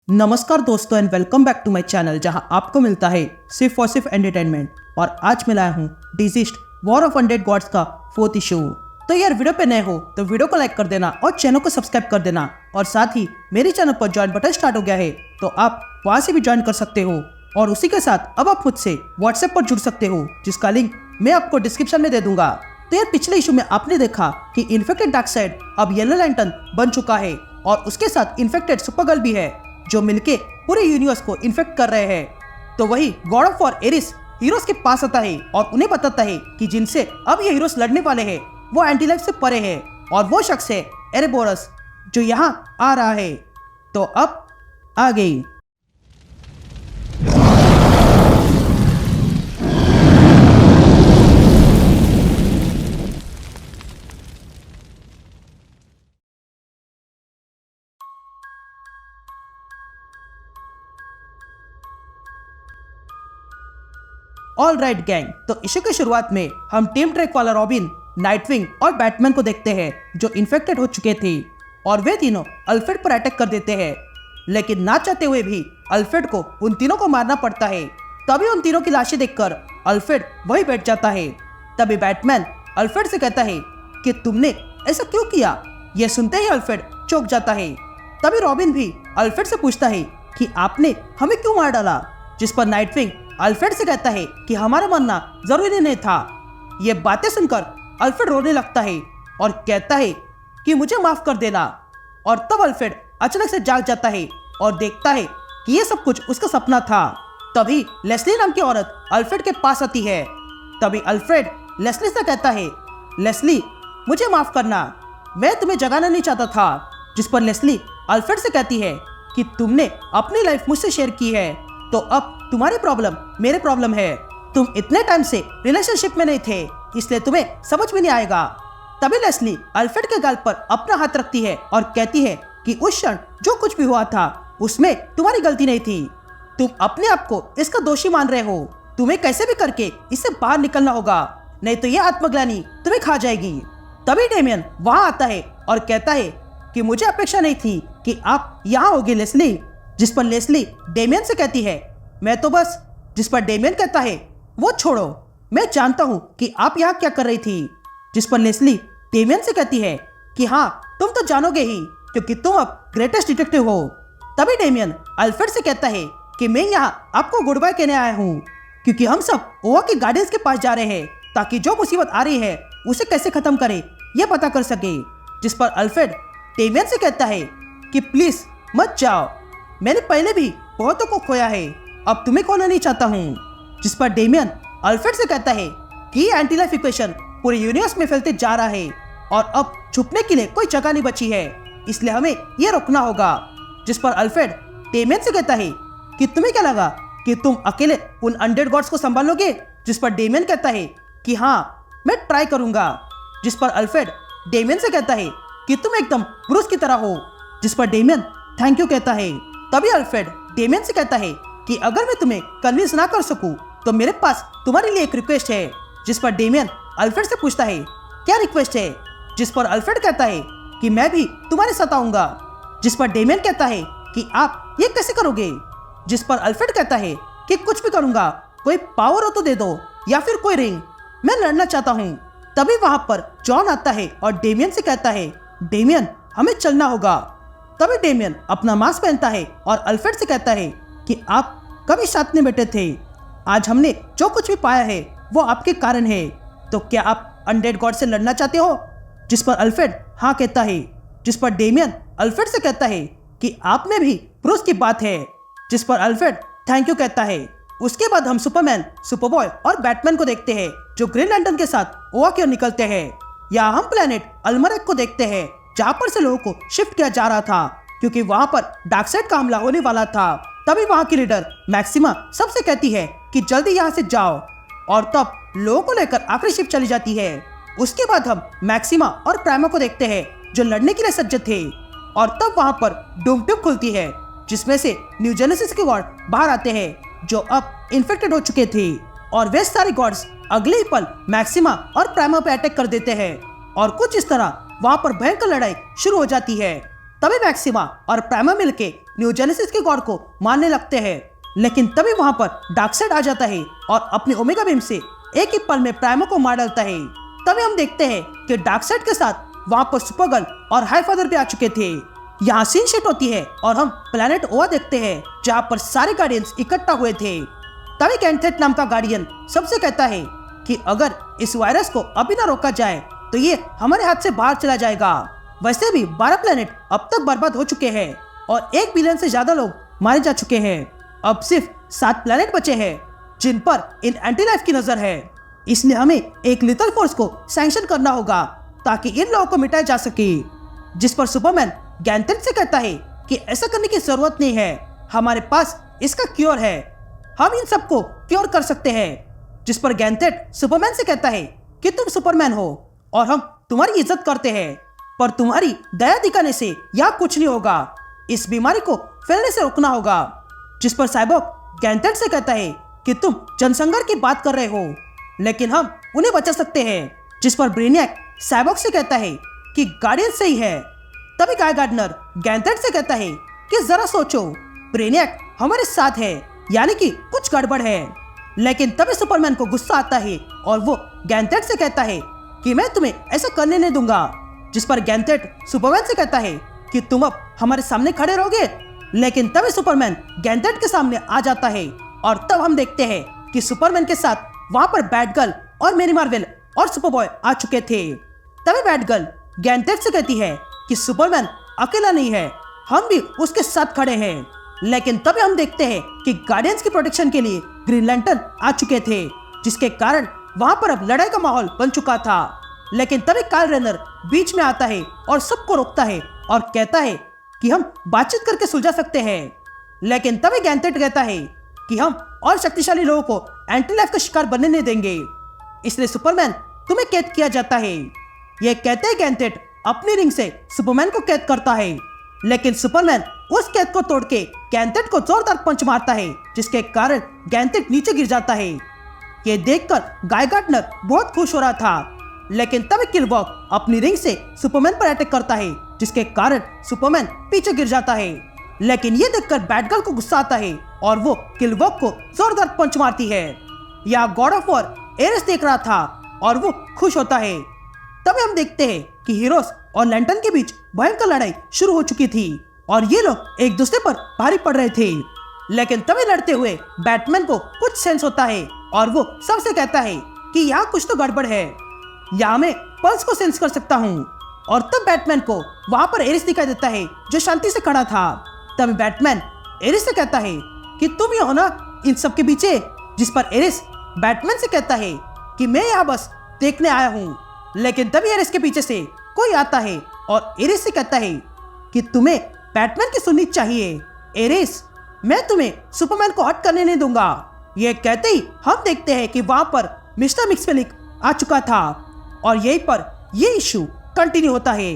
नमस्कार दोस्तों and welcome back to my channel जहां आपको मिलता है सिर्फ और सिर्फ एंटरटेनमेंट। और आज मैं लाया हूं diseased war of undead gods का 4th इशू। तो यार वीडियो पे नए हो तो वीडियो को लाइक कर देना और चैनल को सब्सक्राइब कर देना। और साथ ही मेरे चैनल पर ज्वाइन बटन स्टार्ट हो गया है तो आप वहां से भी ज्वाइन कर सकते हो। और उसी के साथ अब आप मुझसे व्हाट्सएप पर जुड़ सकते हो जिसका लिंक मैं आपको डिस्क्रिप्शन में दे दूंगा। तो यार पिछले इशू में आपने देखा कि इन्फेक्टेड डार्कसाइड अब येलो लैंटर्न बन चुका है और उसके साथ इन्फेक्टेड सुपरगर्ल भी है जो मिलके पूरे यूनिवर्स को इन्फेक्ट कर रहे हैं। तो वही god of war Ares heroes के पास आता है और उन्हें बताता है कि जिनसे अब ये हीरोज लड़ने वाले हैं वो एंटी लाइफ से परे है और वो शख्स है एरेबोरस जो यहाँ आ रहा है। तो अब आ गई। ऑल राइट गैंग, तो इशू की शुरुआत में हम टीम ट्रैक वाला रॉबिन, नाइटविंग और बैटमैन को देखते हैं जो इन्फेक्टेड हो चुके थे और वे तीनों अल्फ्रेड पर अटैक कर देते हैं। लेकिन ना चाहते हुए भी अल्फ्रेड को उन तीनों को मारना पड़ता है। तभी उन तीनों की लाशें देखकर अल्फ्रेड वही बैठ जाता है। तभी बैटमैन अल्फ्रेड से कहता है कि तुमने ऐसा क्यों किया। यह सुनते ही अल्फ्रेड चौंक जाता है। तभी रॉबिन भी अल्फ्रेड से पूछता है कि आपने हमें क्यों मार डाला, जिस पर नाइटविंग अल्फ्रेड से कहता है कि हमारा मरना जरूरी नहीं था। ये बातें सुनकर अल्फ्रेड रोने लगता है और कहता है कि मुझे माफ कर देना। और तब अल्फ्रेड अचानक से जाग जाता है और देखता है कि ये सब कुछ उसका सपना था। तभी लेस्ली नाम की औरत अल्फ्रेड के पास आती है। तभी अल्फ्रेड लेस्ली से कहता है, लेस्ली मुझे माफ करना, मैं तुम्हें जगाना नहीं चाहता था। जिस पर लेस्ली अल्फ्रेड से कहती है कि तुमने अपनी लाइफ मुझसे शेयर की है तो अब तुम्हारी प्रॉब्लम मेरे प्रॉब्लम है। तुम इतने टाइम से रिलेशनशिप में नहीं थे इसलिए तुम्हें समझ में नहीं आएगा। तभी लेस्ली अल्फ्रेड के गाल पर अपना हाथ रखती है और कहती है कि उस क्षण जो कुछ भी हुआ था उसमें तुम्हारी गलती नहीं थी। तुम अपने आप को इसका दोषी मान रहे हो। तुम्हें कैसे भी करके इससे बाहर निकलना होगा, नहीं तो यह आत्मग्लानि तुम्हें खा जाएगी। तभी डेमियन वहां आता है और कहता है कि मुझे अपेक्षा नहीं थी कि आप यहाँ होगे लेस्ली। जिस पर लेस्ली डेमियन से कहती है मैं तो बस। जिस पर डेमियन कहता है वो छोड़ो, मैं जानता हूँ कि आप यहाँ क्या कर रही थी। जिस पर लेस्ली डेमियन से कहती है कि हाँ तुम तो जानोगे ही क्योंकि तुम अब ग्रेटेस्ट डिटेक्टिव हो। तभी डेमियन अल्फ्रेड से कहता है कि मैं यहाँ आपको गुड बाय कहने आया हूँ क्योंकि हम सब ओवा के गार्डियंस के पास जा रहे हैं ताकि जो मुसीबत आ रही है उसे कैसे खत्म करे यह पता कर सके। जिस पर अल्फ्रेड डेमियन से कहता है कि प्लीज मत जाओ, मैंने पहले भी बहुतों को खोया है, अब तुम्हें खोना नहीं चाहता हूँ। जिस पर डेमियन अल्फ्रेड से कहता है कि एंटी लाइफ इक्वेशन पूरे यूनिवर्स में फैलते जा रहा है और अब छुपने के लिए कोई जगह नहीं बची है, इसलिए हमें यह रोकना होगा। जिस पर अल्फ्रेड डेमियन से कहता है कि तुम्हें क्या लगा कि तुम अकेले उन अनडेड गॉड्स को संभालोगे। जिस पर डेमियन कहता है कि हाँ मैं ट्राई करूंगा। जिस पर अल्फ्रेड डेमियन से कहता है कि तुम एकदम ब्रूस की तरह हो। जिस पर डेमियन थैंक यू कहता है। तभी अल्फ्रेड डेमियन से कहता है कि अगर मैं तुम्हें कन्विंस ना कर सकूं तो मेरे पास तुम्हारे लिए एक रिक्वेस्ट है। जिस पर डेमियन अल्फ्रेड से पूछता है क्या रिक्वेस्ट है। जिस पर अल्फ्रेड कहता है कि मैं भी तुम्हारे साथ आऊंगा। जिस पर डेमियन कहता है कि आप ये कैसे करोगे। जिस पर अल्फ्रेड कहता है कि कुछ भी करूंगा, कोई पावर हो तो दे दो या फिर कोई रिंग, मैं लड़ना चाहता हूँ। तभी वहां पर जॉन आता है और डेमियन से कहता है डेमियन हमें चलना होगा। तभी डेमियन अपना मास्क पहनता है और अल्फ्रेड से कहता है कि आप कभी साथ में बैठे थे, आज हमने जो कुछ भी पाया है वो आपके कारण है, तो क्या आप अनडेड गॉड से लड़ना चाहते हो। जिस पर अल्फ्रेड हाँ कहता है। जिस पर डेमियन अल्फ्रेड से कहता है कि आप में भी ब्रूस की बात है। जिस पर अल्फ्रेड थैंक यू कहता है। उसके बाद हम सुपरमैन, सुपरबॉय और बैटमैन को देखते हैं जो ग्रीन लैंटर्न के साथ ओवा की ओर निकलते हैं। यहाँ हम प्लेनेट अल्मरेक को देखते हैं जहाँ पर से लोगों को शिफ्ट किया जा रहा था क्योंकि वहां पर डार्कसाइड का हमला होने वाला था। तभी वहां की लीडर मैक्सिमा सबसे कहती है कि जल्दी यहाँ से जाओ और तब लोगों को लेकर आखिरी शिफ्ट चली जाती है। उसके बाद हम मैक्सिमा और प्राइमा को देखते हैं जो लड़ने के लिए सज्ज थे और तब वहां पर डूम ट्यूब खुलती है जिसमें से न्यू जेनेसिस के गॉड बाहर आते हैं जो अब इन्फेक्टेड हो चुके थे और वे सारे गॉड्स अगले ही पल मैक्सिमा और प्राइमा पे अटैक कर देते हैं और कुछ इस तरह वहां पर भयंकर लड़ाई शुरू हो जाती है। तभी मैक्सिमा और प्राइमा मिलके न्यू जेनेसिस के गॉड को मारने लगते हैं। लेकिन तभी वहां पर डार्कसाइड आ जाता है और अपने ओमेगा बीम से एक ही पल में प्राइमो को मार डालता है। तभी हम देखते हैं कि डार्कसाइड के साथ वहां पर सुपरगर्ल और हाई फादर भी आ चुके थे। यहाँ सीन शिफ्ट होती है और हम प्लेनेट ओवा देखते हैं जहाँ पर सारे गार्डियंस इकट्ठा हुए थे। तभी कैंथेट नाम का गार्डियन सबसे कहता है कि अगर इस वायरस को अभी ना रोका जाए तो ये हमारे हाथ से बाहर चला जाएगा। वैसे भी 12 प्लेनेट अब तक बर्बाद हो चुके हैं और 1 बिलियन से ज्यादा लोग मारे जा चुके हैं। अब सिर्फ 7 प्लेनेट बचे हैं जिन पर इन एंटी लाइफ की नजर है। इसलिए हमें एक लिथल फोर्स को सैंक्शन करना होगा ताकि इन लोगों को मिटाया जा सके। जिस पर सुपरमैन गैंथेट से कहता है कि ऐसा करने की जरूरत नहीं है, हमारे पास इसका क्योर है, हम इन सबको क्योर कर सकते हैं। जिस पर गैंथेट सुपरमैन से कहता है कि तुम सुपरमैन हो और हम तुम्हारी इज्जत करते हैं, पर तुम्हारी दया दिखाने से यह कुछ नहीं होगा, इस बीमारी को फैलने से रोकना होगा। जिस पर साइबोर्ग गैंथेट से कहता है कि तुम जनसंहार की बात कर रहे हो लेकिन हम उन्हें बचा सकते हैं। जिस पर ब्रेनियक साइबोर्ग से कहता है कि गार्डियन सही है। तभी गाय गार्डनर गैंथेट से कहता है कि जरा सोचो, ब्रेनियक हमारे साथ है, यानी कि कुछ गड़बड़ है। लेकिन तभी सुपरमैन को गुस्सा आता है और वो गैंथेट से कहता है कि मैं तुम्हें ऐसा करने नहीं दूंगा। जिस पर गैंथेट सुपरमैन से कहता है कि तुम अब हमारे सामने खड़े रहोगे। लेकिन तभी सुपरमैन गैंथेट के सामने आ जाता है और तब हम देखते हैं कि सुपरमैन के साथ वहां पर बैटगर्ल और मेरी मार्वेल और सुपरबॉय आ चुके थे। तभी बैटगर्ल गैंथेट से कहती है कि सुपरमैन अकेला नहीं है, हम भी उसके साथ खड़े हैं। लेकिन तभी हम देखते हैं कि गार्डियंस की प्रोटेक्शन के लिए ग्रीन लैंटर्न आ चुके थे, जिसके कारण वहां पर अब लड़ाई का माहौल बन चुका था। लेकिन तभी कार्ल रेनर बीच में आता है और सबको रोकता है और कहता है कि हम बातचीत करके सुलझा सकते हैं। लेकिन तभी गैंथेट कहता है कि हम और शक्तिशाली लोगों को एंटी लाइफ का शिकार बनने नहीं देंगे, इसलिए सुपरमैन तुम्हें कैद किया जाता है। यह कहते ही गैंथेट अपनी रिंग से सुपरमैन को कैद करता है। लेकिन सुपरमैन उस कैद को तोड़ के गैंथेट को जोरदार पंच मारता है, जिसके कारण गैंथेट नीचे गिर जाता है। ये देखकर गाय गार्डनर बहुत खुश हो रहा था। लेकिन तभी किलवॉक अपनी रिंग से सुपरमैन पर अटैक करता है, जिसके कारण सुपरमैन पीछे गिर जाता है। लेकिन ये देखकर बैटगर्ल को गुस्सा आता है और वो किलवॉक को जोरदार पंच मारती है। यहाँ गॉड ऑफ वॉर एरिस देख रहा था और वो खुश होता है। तभी हम देखते हैं कि हीरोज और लैंटर्न के बीच भयंकर लड़ाई शुरू हो चुकी थी और ये लोग एक दूसरे पर भारी पड़ रहे थे। लेकिन तभी लड़ते हुए बैटमैन को कुछ सेंस होता है और वो सबसे कहता है कि यहाँ कुछ तो गड़बड़ है, यहाँ मैं पल्स को सेंस कर सकता हूँ। और तब बैटमैन को वहां पर एरिस दिखाई देता है जो शांति से खड़ा था। तब बैटमैन एरिस से कहता है कि तुम ही हो ना इन सब के पीछे। जिस पर एरिस बैटमैन से कहता है कि मैं यहाँ बस देखने आया हूँ। लेकिन तभी एरिस के पीछे से कोई आता है और एरिस से कहता है कि तुम्हें बैटमैन की सुननी चाहिए। एरिस, मैं तुम्हें सुपरमैन को हट करने नहीं दूंगा। ये कहते ही हम देखते हैं कि वहां पर मिस्टर मिक्सवेलिक आ चुका था और यहीं पर ये इशू कंटिन्यू होता है।